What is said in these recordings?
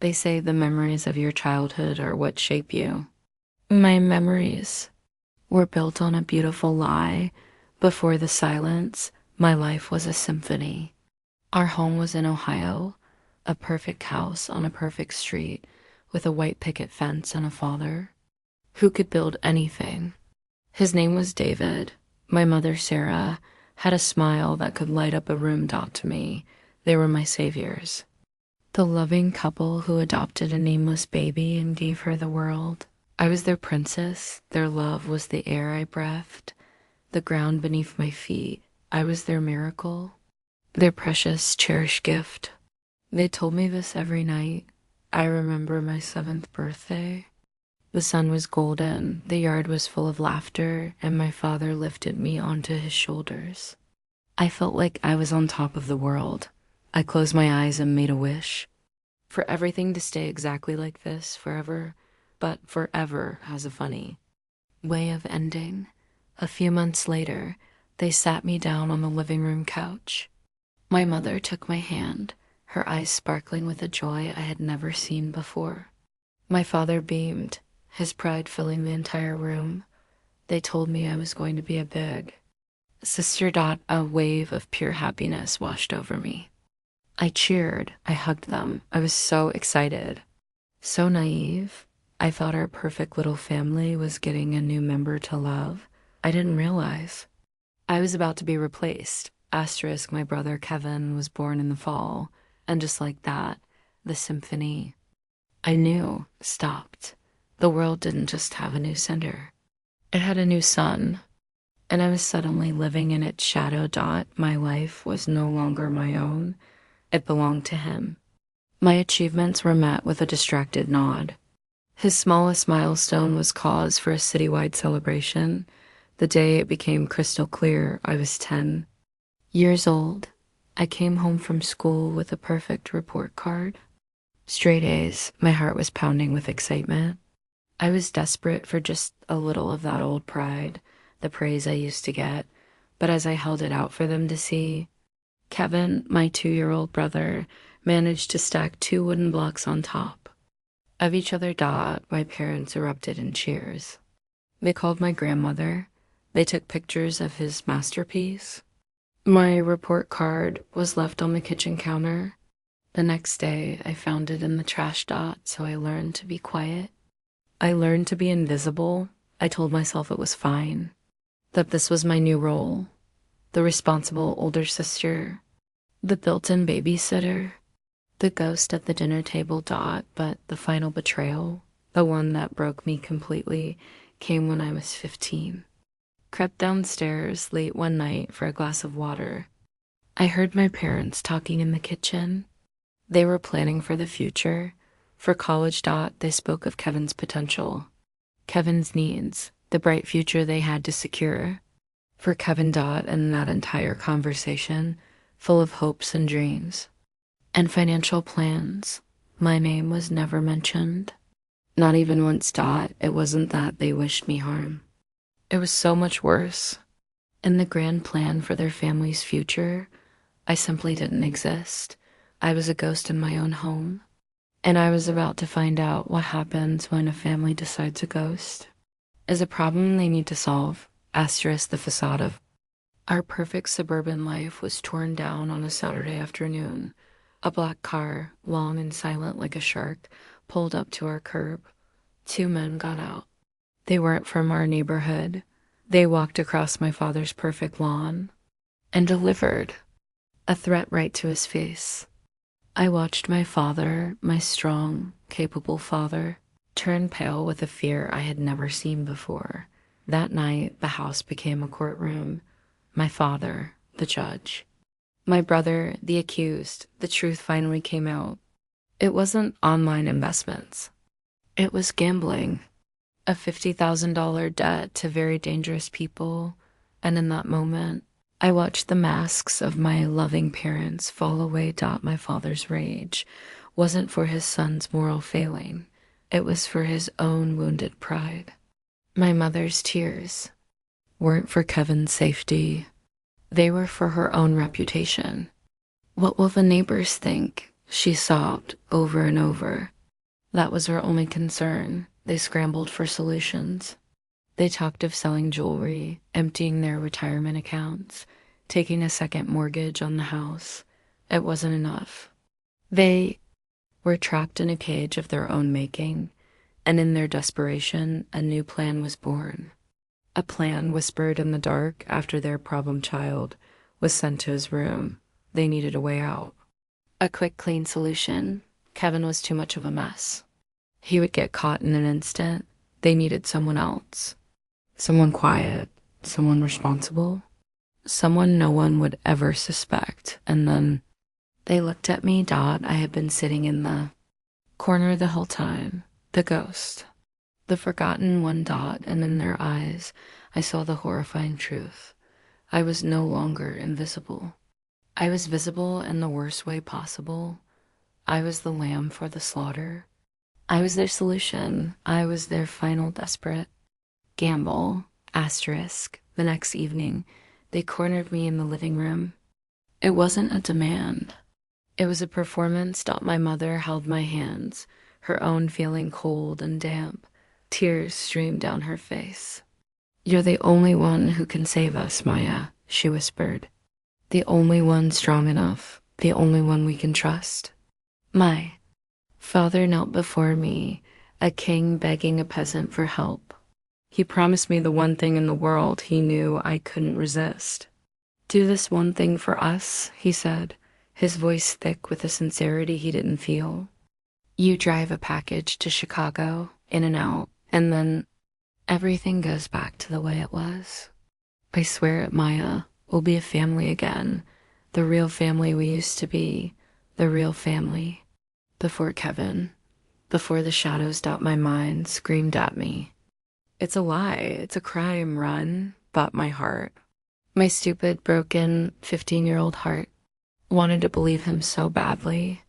They say the memories of your childhood are what shape you. My memories were built on a beautiful lie. Before the silence, my life was a symphony. Our home was in Ohio, a perfect house on a perfect street with a white picket fence and a father who could build anything. His name was David. My mother, Sarah, had a smile that could light up a room. To me, they were my saviors. The loving couple who adopted a nameless baby and gave her the world. I was their princess. Their love was the air I breathed, the ground beneath my feet. I was their miracle, their precious, cherished gift. They told me this every night. I remember my 7th birthday. The sun was golden, the yard was full of laughter, and my father lifted me onto his shoulders. I felt like I was on top of the world. I closed my eyes and made a wish for everything to stay exactly like this forever, but forever has a funny way of ending. A few months later, they sat me down on the living room couch. My mother took my hand, her eyes sparkling with a joy I had never seen before. My father beamed, his pride filling the entire room. They told me I was going to be a big sister. A wave of pure happiness washed over me. I cheered, I hugged them. I was so excited, so naive. I thought our perfect little family was getting a new member to love. I didn't realize I was about to be replaced. Asterisk, my brother Kevin was born in the fall, and just like that, the symphony I knew stopped. The world didn't just have a new center, it had a new sun, and I was suddenly living in its shadow. My life was no longer my own, it belonged to him. My achievements were met with a distracted nod. His smallest milestone was cause for a citywide celebration. The day it became crystal clear I was 10 years old. I came home from school with a perfect report card. Straight A's, my heart was pounding with excitement. I was desperate for just a little of that old pride, the praise I used to get, but as I held it out for them to see, Kevin, my 2-year-old brother, managed to stack 2 wooden blocks on top of each other. My parents erupted in cheers. They called my grandmother. They took pictures of his masterpiece. My report card was left on the kitchen counter. The next day, I found it in the trash. So I learned to be quiet. I learned to be invisible. I told myself it was fine, that this was my new role, the responsible older sister, the built-in babysitter, the ghost at the dinner table. But the final betrayal, the one that broke me completely, came when I was 15. Crept downstairs late one night for a glass of water. I heard my parents talking in the kitchen. They were planning for the future. For college. They spoke of Kevin's potential, Kevin's needs, the bright future they had to secure. For Kevin. And that entire conversation, full of hopes and dreams and financial plans, my name was never mentioned. Not even once. It wasn't that they wished me harm. It was so much worse. In the grand plan for their family's future, I simply didn't exist. I was a ghost in my own home. And I was about to find out what happens when a family decides a ghost is a problem they need to solve. Asterisk, the facade of our perfect suburban life was torn down on a Saturday afternoon. A black car, long and silent like a shark, pulled up to our curb. 2 men got out. They weren't from our neighborhood. They walked across my father's perfect lawn and delivered a threat right to his face. I watched my father, my strong, capable father, turn pale with a fear I had never seen before. That night, the house became a courtroom. My father, the judge. My brother, the accused. The truth finally came out. It wasn't online investments. It was gambling. A $50,000 debt to very dangerous people. And in that moment, I watched the masks of my loving parents fall away. My father's rage wasn't for his son's moral failing. It was for his own wounded pride. My mother's tears weren't for Kevin's safety. They were for her own reputation. What will the neighbors think? She sobbed over and over. That was her only concern. They scrambled for solutions. They talked of selling jewelry, emptying their retirement accounts, taking a second mortgage on the house. It wasn't enough. They were trapped in a cage of their own making, and in their desperation, a new plan was born. A plan whispered in the dark after their problem child was sent to his room. They needed a way out. A quick, clean solution. Kevin was too much of a mess. He would get caught in an instant. They needed someone else. Someone quiet, someone responsible, someone no one would ever suspect. And then they looked at me, Dot. I had been sitting in the corner the whole time. The ghost. The forgotten one, Dot, and in their eyes, I saw the horrifying truth. I was no longer invisible. I was visible in the worst way possible. I was the lamb for the slaughter. I was their solution. I was their final desperate gamble. Asterisk. The next evening, they cornered me in the living room. It wasn't a demand. It was a performance. My mother held my hands, her own feeling cold and damp. Tears streamed down her face. "You're the only one who can save us, Maya," she whispered. "The only one strong enough, the only one we can trust." My father knelt before me, a king begging a peasant for help. He promised me the one thing in the world he knew I couldn't resist. "Do this one thing for us," he said, his voice thick with a sincerity he didn't feel. "You drive a package to Chicago, in and out, and then everything goes back to the way it was. I swear it, Maya, we'll be a family again, the real family we used to be, the real family." Before Kevin, before the shadows. My mind screamed at me. "It's a lie, it's a crime, run," but my heart, my stupid, broken 15-year-old heart, wanted to believe him so badly.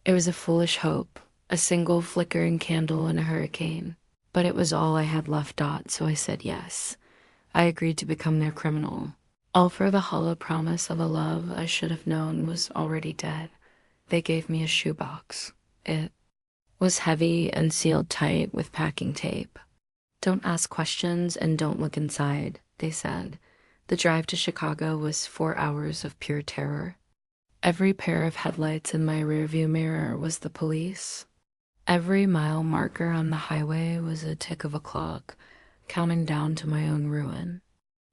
It was a foolish hope, a single flickering candle in a hurricane. But it was all I had left, Dot, so I said yes. I agreed to become their criminal. All for the hollow promise of a love I should have known was already dead. They gave me a shoebox. It was heavy and sealed tight with packing tape. "Don't ask questions and don't look inside," they said. The drive to Chicago was 4 hours of pure terror. Every pair of headlights in my rearview mirror was the police. Every mile marker on the highway was a tick of a clock, counting down to my own ruin.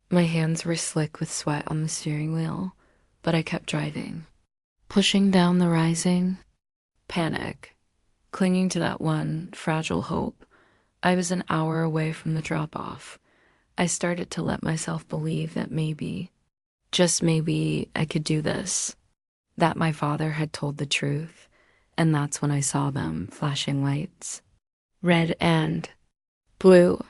My hands were slick with sweat on the steering wheel, but I kept driving. Pushing down the rising panic, clinging to that one fragile hope. I was an hour away from the drop-off. I started to let myself believe that maybe, just maybe, I could do this, that my father had told the truth. And that's when I saw them, flashing lights. Red and blue,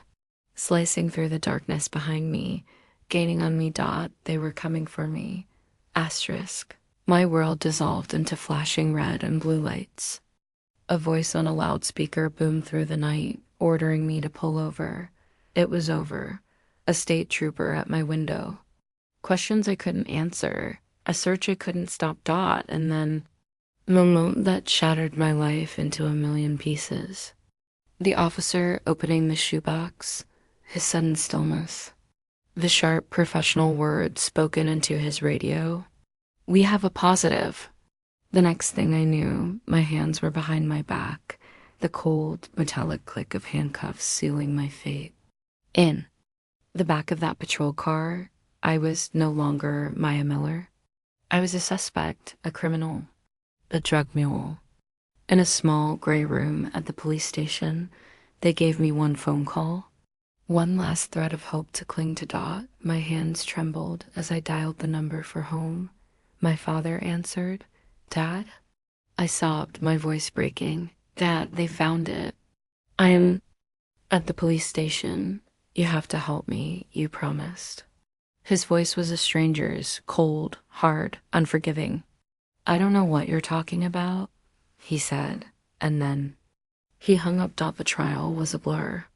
slicing through the darkness behind me, gaining on me, Dot. They were coming for me. Asterisk. My world dissolved into flashing red and blue lights. A voice on a loudspeaker boomed through the night, ordering me to pull over. It was over. A state trooper at my window. Questions I couldn't answer. A search I couldn't stop, Dot. And then moment that shattered my life into a million pieces. The officer opening the shoebox, his sudden stillness. The sharp professional words spoken into his radio. "We have a positive." The next thing I knew, my hands were behind my back, the cold, metallic click of handcuffs sealing my fate. In the back of that patrol car, I was no longer Maya Miller. I was a suspect, a criminal. A drug mule. In a small gray room at the police station, they gave me one phone call. One last thread of hope to cling to, Dot. My hands trembled as I dialed the number for home. My father answered. "Dad?" I sobbed, my voice breaking. "Dad, they found it. I am at the police station. You have to help me, you promised." His voice was a stranger's, cold, hard, unforgiving. "I don't know what you're talking about," he said, and then he hung up. Betrayal was a blur,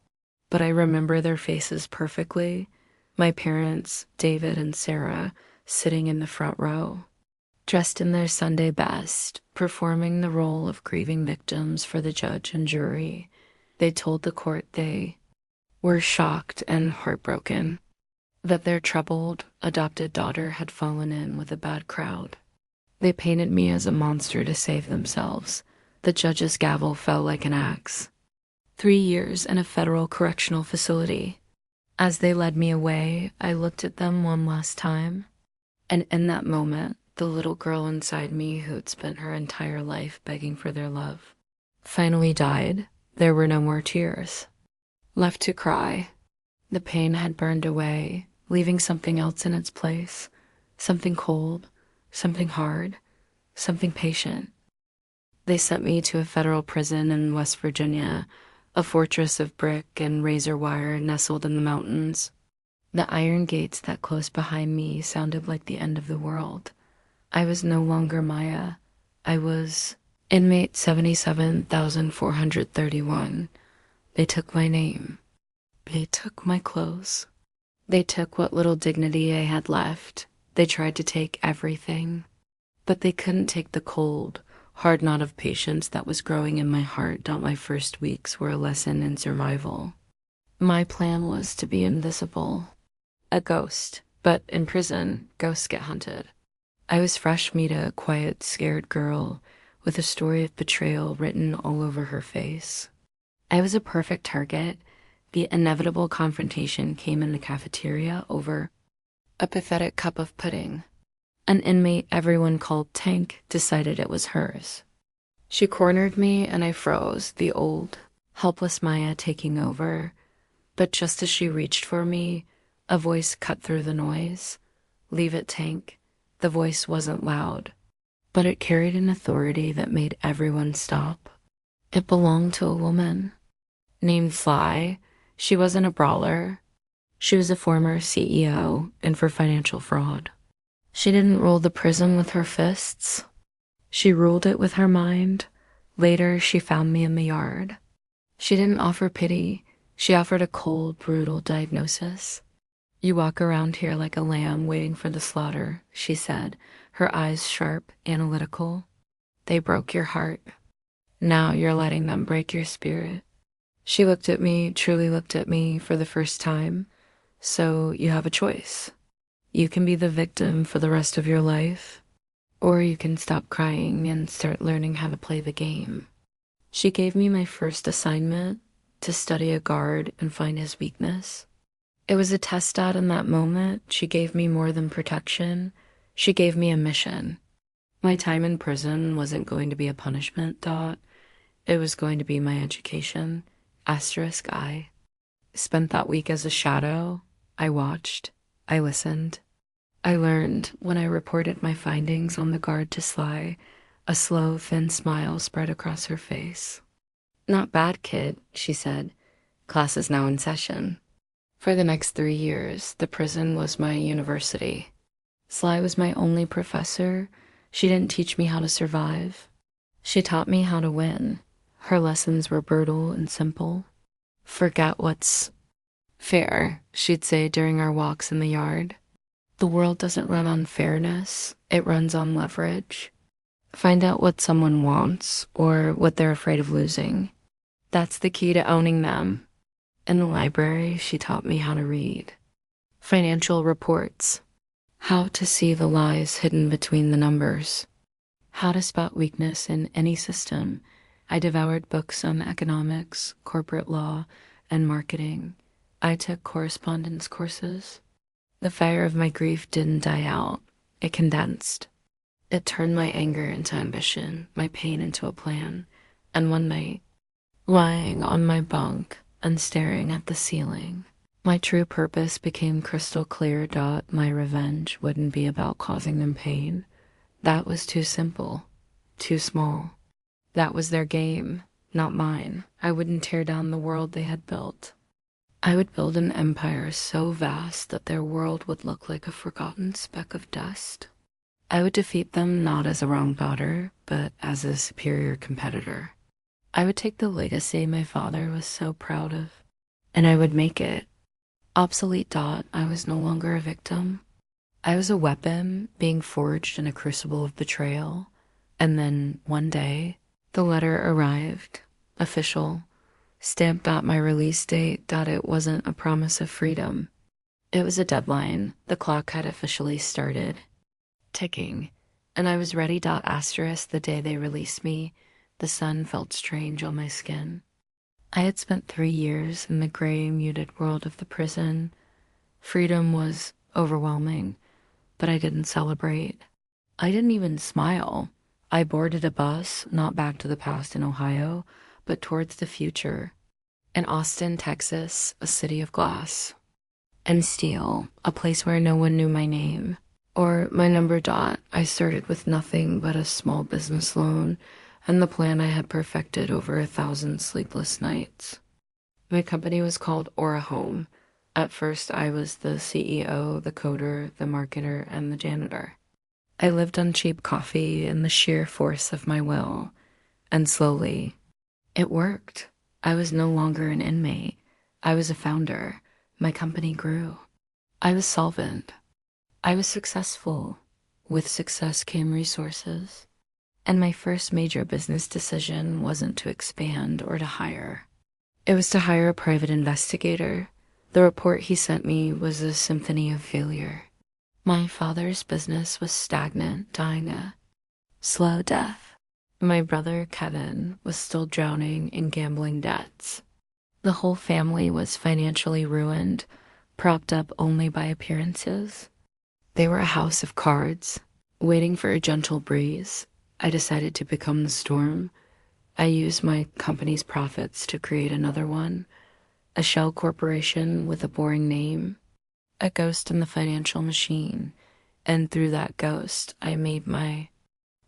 but I remember their faces perfectly. My parents, David and Sarah, sitting in the front row. dressed in their Sunday best, performing the role of grieving victims for the judge and jury. They told the court they were shocked and heartbroken that their troubled, adopted daughter had fallen in with a bad crowd. They painted me as a monster to save themselves. The judge's gavel fell like an axe. 3 years in a federal correctional facility. As they led me away, I looked at them one last time, and in that moment, the little girl inside me who had spent her entire life begging for their love finally died. There were no more tears left to cry. The pain had burned away, leaving something else in its place, something cold, something hard, something patient. They sent me to a federal prison in West Virginia, a fortress of brick and razor wire nestled in the mountains. The iron gates that closed behind me sounded like the end of the world. I was no longer Maya. I was inmate 77,431. They took my name. They took my clothes. They took what little dignity I had left. They tried to take everything. But they couldn't take the cold, hard knot of patience that was growing in my heart. My first weeks were a lesson in survival. My plan was to be invisible. A ghost. But in prison, ghosts get hunted. I was fresh meat, a quiet, scared girl with a story of betrayal written all over her face. I was a perfect target. The inevitable confrontation came in the cafeteria over a pathetic cup of pudding. An inmate everyone called Tank decided it was hers. She cornered me and I froze, the old, helpless Maya taking over. But just as she reached for me, a voice cut through the noise. "Leave it, Tank." The voice wasn't loud, but it carried an authority that made everyone stop. It belonged to a woman named Sly. She wasn't a brawler. She was a former CEO and for financial fraud. She didn't rule the prison with her fists. She ruled it with her mind. Later, she found me in the yard. She didn't offer pity. She offered a cold, brutal diagnosis. "You walk around here like a lamb waiting for the slaughter," she said, her eyes sharp, analytical. "They broke your heart. Now you're letting them break your spirit." She looked at me, truly looked at me for the first time. "So you have a choice. You can be the victim for the rest of your life, or you can stop crying and start learning how to play the game." She gave me my first assignment, to study a guard and find his weakness. It was a test dot in that moment. She gave me more than protection. She gave me a mission. My time in prison wasn't going to be a punishment, Dot. It was going to be my education. Asterisk I. Spent that week as a shadow. I watched. I listened. I learned when I reported my findings on the guard to Sly. A slow, thin smile spread across her face. "Not bad, kid," she said. "Class is now in session." For the next 3 years, the prison was my university. Sly was my only professor. She didn't teach me how to survive. She taught me how to win. Her lessons were brutal and simple. "Forget what's fair," she'd say during our walks in the yard. "The world doesn't run on fairness. It runs on leverage. Find out what someone wants or what they're afraid of losing. That's the key to owning them." In the library, she taught me how to read financial reports, how to see the lies hidden between the numbers, how to spot weakness in any system. I devoured books on economics, corporate law, and marketing. I took correspondence courses. The fire of my grief didn't die out. It condensed. It turned my anger into ambition, my pain into a plan. And one night, lying on my bunk and staring at the ceiling, my true purpose became crystal clear. My revenge wouldn't be about causing them pain. That was too simple, too small. That was their game, not mine. I wouldn't tear down the world they had built. I would build an empire so vast that their world would look like a forgotten speck of dust. I would defeat them not as a wrong daughter, but as a superior competitor. I would take the legacy my father was so proud of, and I would make it obsolete. I was no longer a victim. I was a weapon being forged in a crucible of betrayal. And then one day, the letter arrived, official, stamped at my release date that it wasn't a promise of freedom. It was a deadline. The clock had officially started ticking, and I was ready. Asterisk the day they released me. The sun felt strange on my skin. I had spent 3 years in the gray, muted world of the prison. Freedom was overwhelming, but I didn't celebrate. I didn't even smile. I boarded a bus, not back to the past in Ohio, but towards the future. In Austin, Texas, a city of glass and steel, a place where no one knew my name or my number. I started with nothing but a small business loan and the plan I had perfected over 1,000 sleepless nights. My company was called Aura Home. At first, I was the CEO, the coder, the marketer, and the janitor. I lived on cheap coffee and the sheer force of my will. And slowly, it worked. I was no longer an inmate. I was a founder. My company grew. I was solvent. I was successful. With success came resources. And my first major business decision wasn't to expand or to hire. It was to hire a private investigator. The report he sent me was a symphony of failure. My father's business was stagnant, dying a slow death. My brother, Kevin, was still drowning in gambling debts. The whole family was financially ruined, propped up only by appearances. They were a house of cards, waiting for a gentle breeze. I decided to become the storm. I used my company's profits to create another one, a shell corporation with a boring name, a ghost in the financial machine. And through that ghost, I made my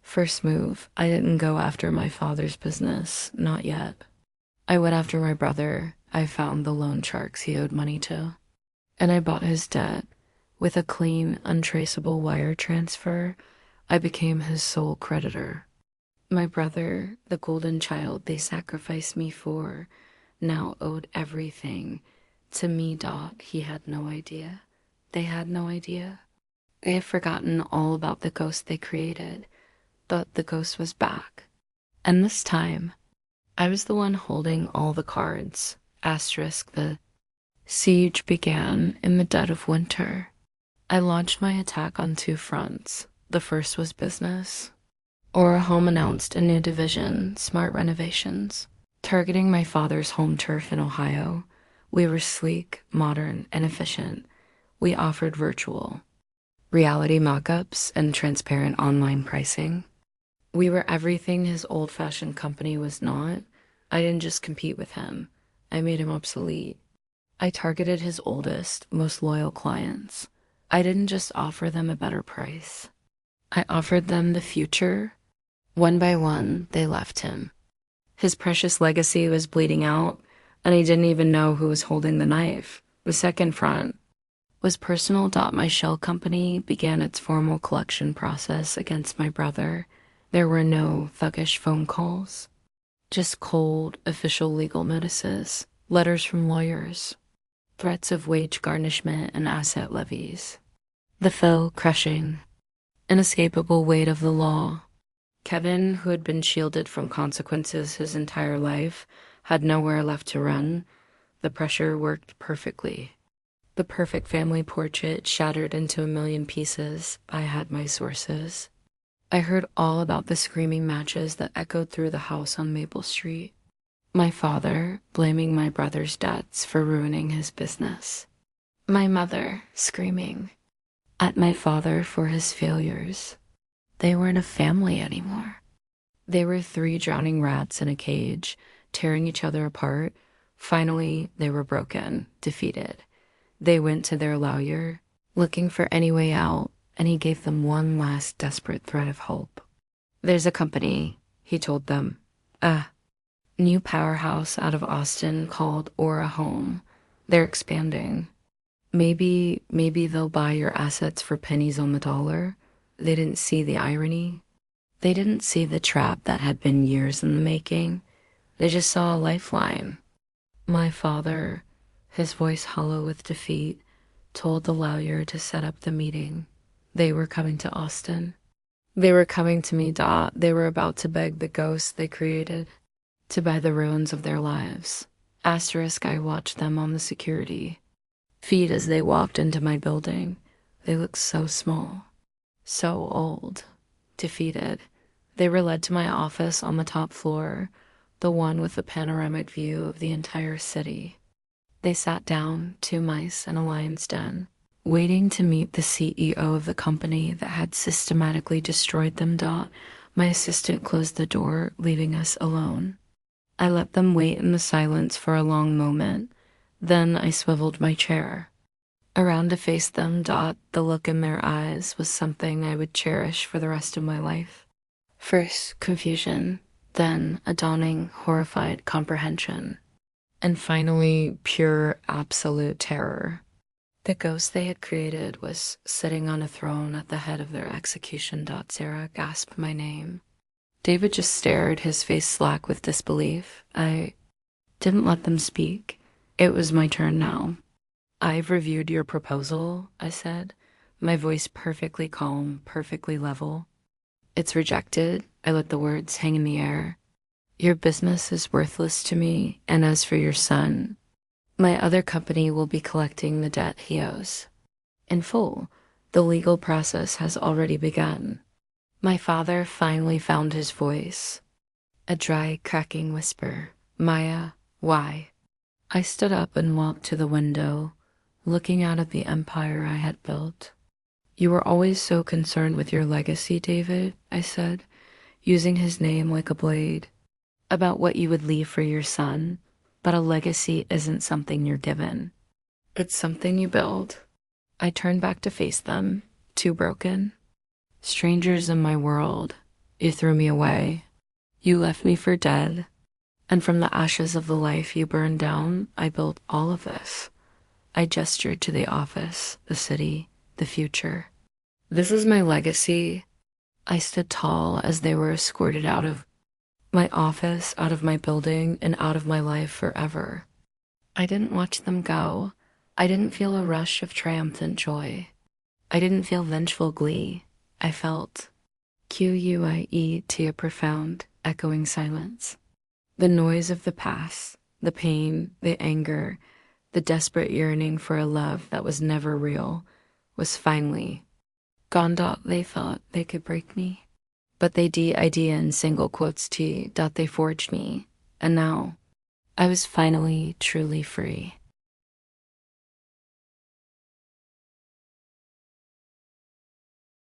first move. I didn't go after my father's business, not yet. I went after my brother. I found the loan sharks he owed money to, and I bought his debt. With a clean, untraceable wire transfer, I became his sole creditor. My brother, the golden child they sacrificed me for, now owed everything to me. He had no idea. They had no idea. They had forgotten all about the ghost they created, but the ghost was back. And this time, I was the one holding all the cards. Asterisk, the siege began in the dead of winter. I launched my attack on 2 fronts. The first was business. Aura Home announced a new division, Smart Renovations, targeting my father's home turf in Ohio. We were sleek, modern, and efficient. We offered virtual reality mock-ups and transparent online pricing. We were everything his old-fashioned company was not. I didn't just compete with him. I made him obsolete. I targeted his oldest, most loyal clients. I didn't just offer them a better price. I offered them the future. One by one, they left him. His precious legacy was bleeding out, and he didn't even know who was holding the knife. The second front was personal. My shell company began its formal collection process against my brother. There were no thuggish phone calls, just cold, official legal notices, letters from lawyers, threats of wage garnishment and asset levies. The foe crushing, inescapable weight of the law. Kevin, who had been shielded from consequences his entire life, had nowhere left to run. The pressure worked perfectly. The perfect family portrait shattered into a million pieces. I had my sources. I heard all about the screaming matches that echoed through the house on Maple Street. My father blaming my brother's debts for ruining his business. My mother screaming at my father for his failures. They weren't a family anymore. They were 3 drowning rats in a cage, tearing each other apart. Finally, they were broken, defeated. They went to their lawyer, looking for any way out, and he gave them one last desperate thread of hope. There's a company, he told them, a new powerhouse out of Austin called Aura Home. They're expanding. Maybe they'll buy your assets for pennies on the dollar. They didn't see the irony. They didn't see the trap that had been years in the making. They just saw a lifeline. My father, his voice hollow with defeat, told the lawyer to set up the meeting. They were coming to Austin. They were coming to me, dot. They were about to beg the ghosts they created to buy the ruins of their lives. Asterisk, I watched them on the security feed as they walked into my building. They looked so small, so old, defeated. They were led to my office on the top floor, the one with the panoramic view of the entire city. They sat down, two mice in a lion's den, waiting to meet the CEO of the company that had systematically destroyed them. My assistant closed the door, leaving us alone. I let them wait in the silence for a long moment. Then I swiveled my chair around to face them. The look in their eyes was something I would cherish for the rest of my life. First, confusion, then a dawning, horrified comprehension, and finally, pure, absolute terror. The ghost they had created was sitting on a throne at the head of their execution. Sarah gasped my name. David just stared, his face slack with disbelief. I didn't let them speak. It was my turn now. I've reviewed your proposal, I said, my voice perfectly calm, perfectly level. It's rejected. I let the words hang in the air. Your business is worthless to me, and as for your son, my other company will be collecting the debt he owes. In full, the legal process has already begun. My father finally found his voice. A dry, cracking whisper. Maya, why? I stood up and walked to the window, looking out at the empire I had built. You were always so concerned with your legacy, David, I said, using his name like a blade, about what you would leave for your son. But a legacy isn't something you're given. It's something you build. I turned back to face them, too broken. Strangers in my world, you threw me away. You left me for dead. And from the ashes of the life you burned down, I built all of this. I gestured to the office, the city, the future. This is my legacy. I stood tall as they were escorted out of my office, out of my building, and out of my life forever. I didn't watch them go. I didn't feel a rush of triumphant joy. I didn't feel vengeful glee. I felt quiet, a profound, echoing silence. The noise of the past, the pain, the anger, the desperate yearning for a love that was never real, was finally gone. They thought they could break me, but they idea in single quotes they forged me, and now I was finally truly free.